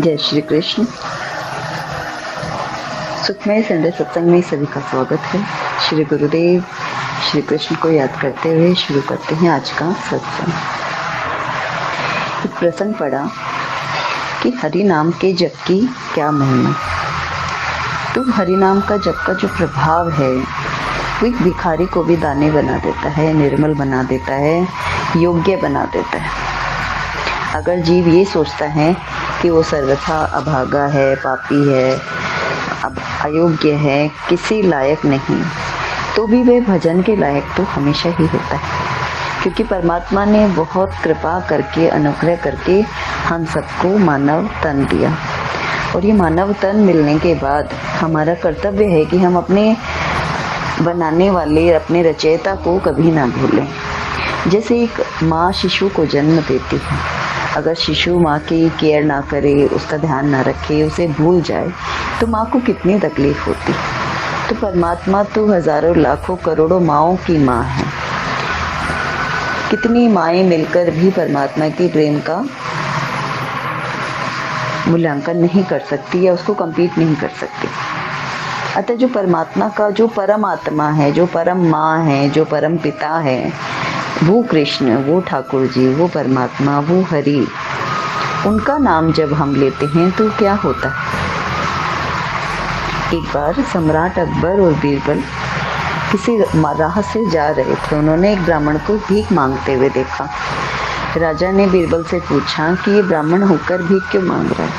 जय श्री कृष्ण। सुखमय संडे सत्संग में सभी का स्वागत है। श्री गुरुदेव श्री कृष्ण को याद करते हुए शुरू करते हैं आज का सत्संग। एक प्रसंग पढ़ा कि हरि नाम के जप की क्या महिमा। तो हरि नाम का जप का जो प्रभाव है वो एक भिखारी को भी दानी बना देता है, निर्मल बना देता है, योग्य बना देता है। अगर जीव ये सोचता है कि वो सर्वथा अभागा है, पापी है, अयोग्य है, किसी लायक नहीं, तो भी वह भजन के लायक तो हमेशा ही होता है, क्योंकि परमात्मा ने बहुत कृपा करके, अनुग्रह करके हम सबको मानव तन दिया। और ये मानव तन मिलने के बाद हमारा कर्तव्य है कि हम अपने बनाने वाले, अपने रचयिता को कभी ना भूलें। जैसे एक माँ शिशु को जन्म देती है, अगर शिशु माँ की केयर ना करे, उसका ध्यान ना रखे, उसे भूल जाए, तो माँ को कितनी तकलीफ होती। तो परमात्मा तो हजारों लाखों करोड़ों माँओं की माँ है। कितनी माएँ मिलकर भी परमात्मा की प्रेम का मूल्यांकन नहीं कर सकती या उसको कंप्लीट नहीं कर सकती। अतः जो परमात्मा का जो परम आत्मा है, जो परम माँ है, जो परम पिता है, वो कृष्ण, वो ठाकुर जी, वो परमात्मा, वो हरि, उनका नाम जब हम लेते हैं तो क्या होता है। एक बार सम्राट अकबर और बीरबल किसी राह से जा रहे थे। उन्होंने एक ब्राह्मण को भीख मांगते हुए देखा। राजा ने बीरबल से पूछा कि ये ब्राह्मण होकर भीख क्यों मांग रहा है।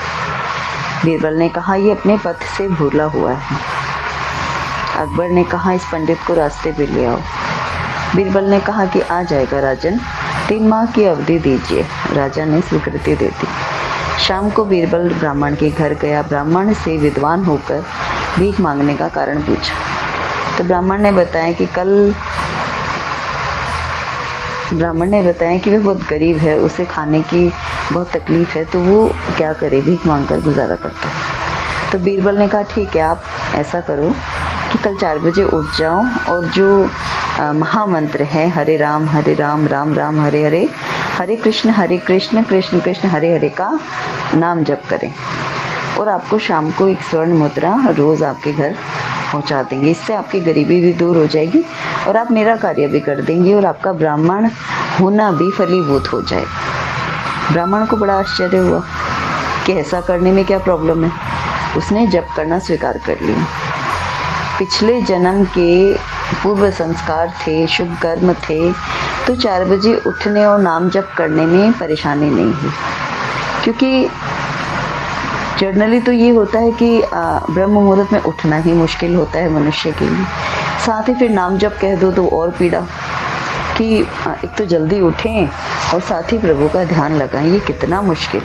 बीरबल ने कहा, ये अपने पथ से भूला हुआ है। अकबर ने कहा, इस पंडित को रास्ते पे ले आओ। बीरबल ने कहा कि आ जाएगा राजन, 3 माह की अवधि दीजिए। राजा ने स्वीकृति दे दी। शाम को बीरबल ब्राह्मण के घर गया। ब्राह्मण से विद्वान होकर भीख मांगने का कारण पूछा। तो ब्राह्मण ने बताया कि वह बहुत गरीब है, उसे खाने की बहुत तकलीफ है, तो वो क्या करे, भीख मांगकर गुजारा करता है। तो बीरबल ने कहा, ठीक है, आप ऐसा करो कि कल 4 बजे उठ जाओ और जो महामंत्र है हरे राम राम राम हरे हरे, हरे कृष्ण कृष्ण कृष्ण हरे हरे का नाम जप करें, और आपको शाम को एक स्वर्ण मुद्रा रोज आपके घर पहुंचा देंगे। इससे आपकी गरीबी भी दूर हो जाएगी और आप मेरा कार्य भी कर देंगे और आपका ब्राह्मण होना भी फलीभूत हो जाएगा। ब्राह्मण को बड़ा आश्चर्य हुआ कि ऐसा करने में क्या प्रॉब्लम है। उसने जप करना स्वीकार कर लिया। पिछले जन्म के पूर्व संस्कार थे, शुभ कर्म थे, तो 4 बजे उठने और नाम जप करने में परेशानी नहीं हुई। क्योंकि जनरली तो ये होता है कि ब्रह्म मुहूर्त में उठना ही मुश्किल होता है मनुष्य के लिए। साथ ही फिर नाम जप कह दो तो और पीड़ा कि एक तो जल्दी उठें और साथ ही प्रभु का ध्यान लगाएं, ये कितना मुश्किल।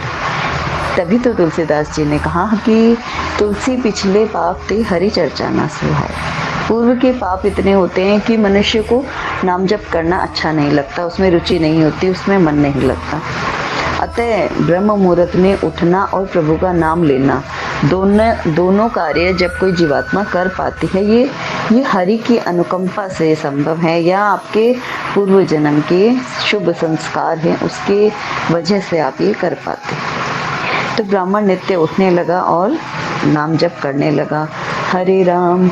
तभी तो तुलसीदास जी ने कहा कि तुलसी पिछले पाप ते हरि चर्चा ना सुहाए। पूर्व के पाप इतने होते हैं कि मनुष्य को नाम जप करना अच्छा नहीं लगता, उसमें रुचि नहीं होती, उसमें मन नहीं लगता। अतः ब्रह्म मुहूर्त में उठना और प्रभु का नाम लेना, दोनों कार्य जब कोई जीवात्मा कर पाती है, ये हरि की अनुकंपा से संभव है, या आपके पूर्व जन्म के शुभ संस्कार हैं, उसके वजह से आप ये कर पाते। तो ब्राह्मण नित्य उठने लगा और नाम जप करने लगा, हरे राम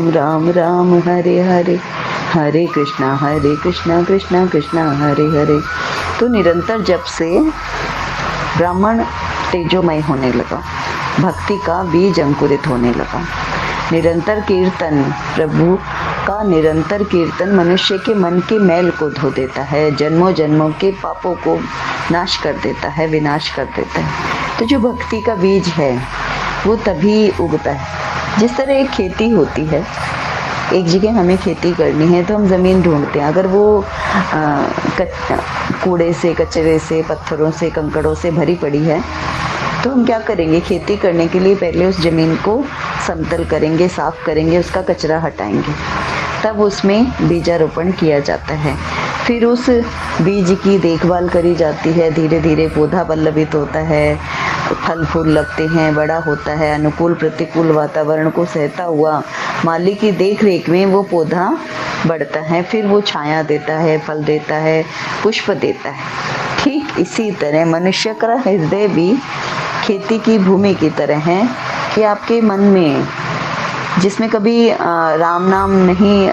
राम राम हरे हरे, हरे कृष्णा कृष्णा कृष्णा हरे हरे। तो निरंतर जप से ब्राह्मण तेजोमय होने लगा, भक्ति का बीज अंकुरित होने लगा। निरंतर कीर्तन, प्रभु का निरंतर कीर्तन मनुष्य के मन के मैल को धो देता है, जन्मों जन्मों के पापों को नाश कर देता है, विनाश कर देता है। तो जो भक्ति का बीज है वो तभी उगता है। जिस तरह एक खेती होती है, एक जगह हमें खेती करनी है तो हम ज़मीन ढूंढते हैं। अगर वो कूड़े से, कचरे से, पत्थरों से, कंकड़ों से भरी पड़ी है तो हम क्या करेंगे, खेती करने के लिए पहले उस ज़मीन को समतल करेंगे, साफ करेंगे, उसका कचरा हटाएंगे, तब उसमें बीजारोपण किया जाता है। फिर उस बीज की देखभाल करी जाती है, धीरे धीरे पौधा पल्लवित होता है, फल फूल लगते हैं, बड़ा होता है, अनुकूल प्रतिकूल वातावरण को सहता हुआ माली की देख रेख में वो पौधा बढ़ता है, फिर वो छाया देता है, फल देता है, पुष्प देता है। ठीक इसी तरह मनुष्य का हृदय भी खेती की भूमि की तरह हैं कि आपके मन में जिसमें कभी राम नाम नहीं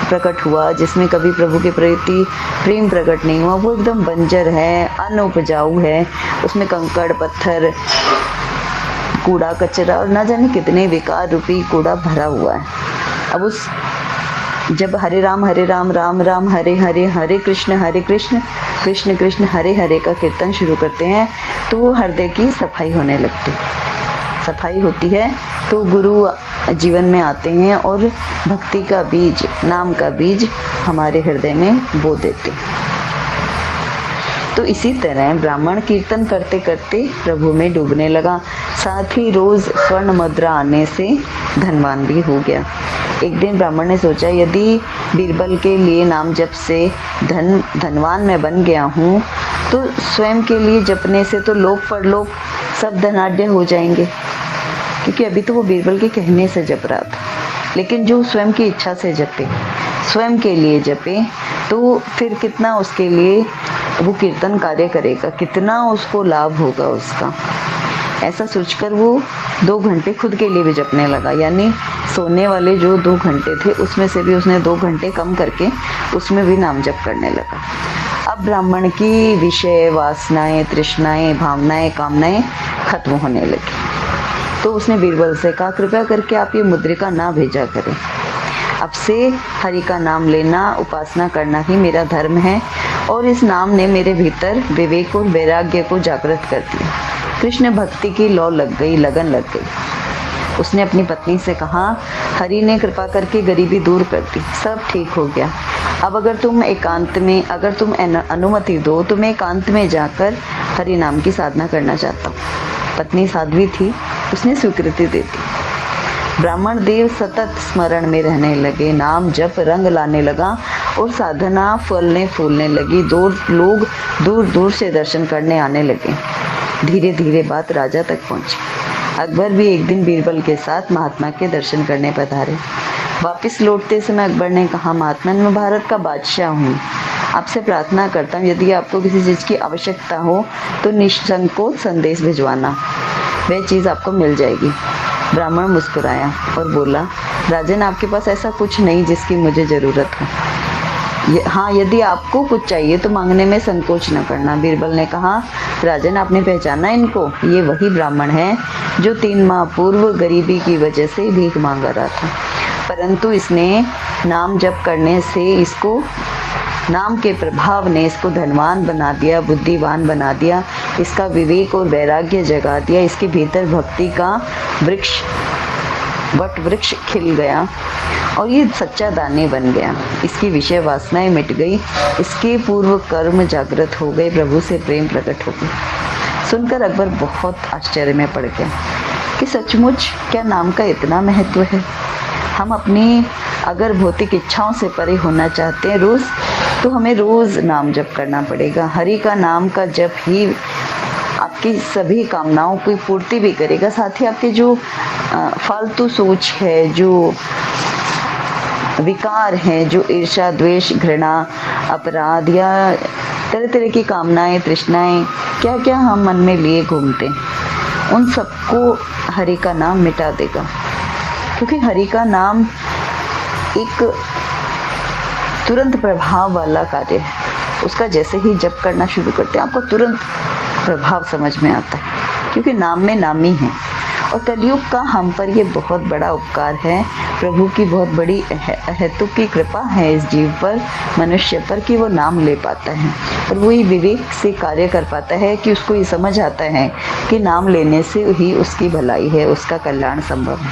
प्रकट हुआ, जिसमें कभी प्रभु के प्रति प्रेम प्रकट नहीं हुआ, वो एकदम बंजर है, अनउपजाऊ है। उसमें कंकड़ पत्थर, कूड़ा कचरा और न जाने कितने विकार रूपी कूड़ा भरा हुआ है। अब उस जब हरे राम राम राम हरे हरे, हरे कृष्ण कृष्ण कृष्ण हरे हरे का कीर्तन शुरू करते हैं तो वो हृदय की सफाई होने लगती है। सफाई होती है तो गुरु जीवन में आते हैं और भक्ति का बीज, नाम का बीज हमारे हृदय में बो देते हैं। तो इसी तरह ब्राह्मण कीर्तन करते करते प्रभु में डूबने लगा, साथ ही रोज स्वर्ण मुद्रा आने से धनवान भी हो गया। एक दिन ब्राह्मण ने सोचा, यदि बीरबल के लिए नाम जप से धनवान मैं बन गया हूँ तो स्वयं के लिए जपने से तो लोक परलोक सब धनाढ्य हो जाएंगे, क्योंकि अभी तो वो बीरबल के कहने से जप रहा था। लेकिन जो स्वयं की इच्छा से जपे, स्वयं के लिए जपे, तो फिर कितना उसके लिए वो कीर्तन कार्य करेगा, कितना उसको लाभ होगा उसका। ऐसा सोचकर वो 2 घंटे खुद के लिए भी जपने लगा, यानी सोने वाले जो 2 घंटे थे उसमें से भी उसने 2 घंटे कम करके उसमें भी नाम जप करने लगा। अब ब्राह्मण की विषय वासनाएं, तृष्णाएं, भावनाएं, कामनाएं खत्म होने लगी। तो उसने बीरबल से कहा, कृपया करके आप ये मुद्रिका ना भेजा करें। अब से हरि का नाम लेना, उपासना करना ही मेरा धर्म है और इस नाम ने मेरे भीतर विवेक और वैराग्य को जागृत कर दिया। कृष्ण भक्ति की लौ लग गई, लगन लग गई। उसने अपनी पत्नी से कहा, हरि ने कृपा करके गरीबी दूर कर दी, सब ठीक हो गया। अब अगर तुम अनुमति दो तो मैं एकांत में जाकर हरि नाम की साधना करना चाहता हूँ। पत्नी साध्वी थी, उसने स्वीकृति दे दी। ब्राह्मण देव सतत स्मरण में रहने लगे, नाम जप रंग लाने लगा और साधना फलने फूलने लगी। लोग दूर दूर से दर्शन करने आने लगे। धीरे धीरे बात राजा तक पहुंची। अकबर भी एक दिन बीरबल के साथ महात्मा के दर्शन करने पधारे। वापस लौटते समय अकबर ने कहा, महात्मा, मैं भारत का बादशाह हूँ, आपसे प्रार्थना करता हूँ, यदि आपको किसी चीज़ की आवश्यकता हो तो निसंकोच संदेश भिजवाना, वह चीज़ आपको मिल जाएगी। ब्राह्मण मुस्कुराया और बोला, राजन, आपके पास ऐसा कुछ नहीं जिसकी मुझे ज़रूरत हो। हाँ, यदि आपको कुछ चाहिए तो मांगने में संकोच न करना। बीरबल ने कहा, राजन, आपने पहचाना इनको? ये वही ब्राह्मण है जो 3 माह पूर्व गरीबी की वजह से भीख मांग रहा था, परंतु इसने नाम जप करने से, नाम के प्रभाव ने इसको धनवान बना दिया, बुद्धिवान बना दिया, इसका विवेक और वैराग्य जगा दिया, इसके भीतर भक्ति का वट वृक्ष खिल गया और ये सच्चा दानी बन गया। इसकी विषय वासनाएं मिट गई, इसके पूर्व कर्म जागृत हो गए, प्रभु से प्रेम प्रकट हो गया। सुनकर अकबर बहुत आश्चर्य में पड़ गया कि सचमुच क्या नाम का इतना महत्व है। हम अपनी अगर भौतिक इच्छाओं से परे होना चाहते हैं रोज, तो हमें रोज नाम जप करना पड़ेगा। हरि का नाम का जप ही आपकी सभी कामनाओं की पूर्ति भी करेगा, साथ ही आपके जो फालतू सोच है, जो विकार हैं, जो ईर्ष्या, द्वेष, घृणा, अपराध या तरह तरह की कामनाएं, तृष्णाएं, क्या क्या हम मन में लिए घूमते, उन सबको हरि का नाम मिटा देगा। क्योंकि हरि का नाम एक तुरंत प्रभाव वाला कार्य है। उसका जैसे ही जप करना शुरू करते हैं, आपको तुरंत प्रभाव समझ में आता है, क्योंकि नाम में नामी है। और कलयुग का हम पर ये बहुत बड़ा उपकार है, प्रभु की बहुत बड़ी अहेतुक की कृपा है इस जीव पर, मनुष्य पर, कि वो नाम ले पाता है और वही विवेक से कार्य कर पाता है कि उसको ये समझ आता है कि नाम लेने से ही उसकी भलाई है, उसका कल्याण संभव है।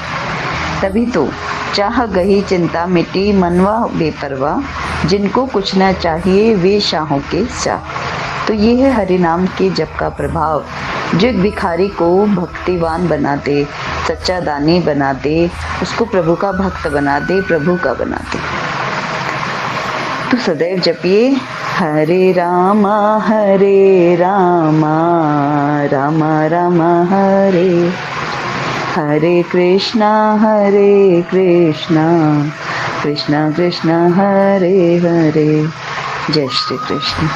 तभी तो चाह गही चिंता मिटी, मनवा बेपरवाह, जिनको कुछ न चाहिए वे शाहों के शाह। तो ये है हरि नाम के जप का प्रभाव, जो एक भिखारी को भक्तिवान बना दे, सच्चा दानी बना दे, उसको प्रभु का भक्त बना दे, प्रभु का बना दे। तो सदैव जपिए हरे रामा रामा रामा हरे हरे कृष्णा कृष्णा कृष्णा हरे हरे। जय श्री कृष्ण।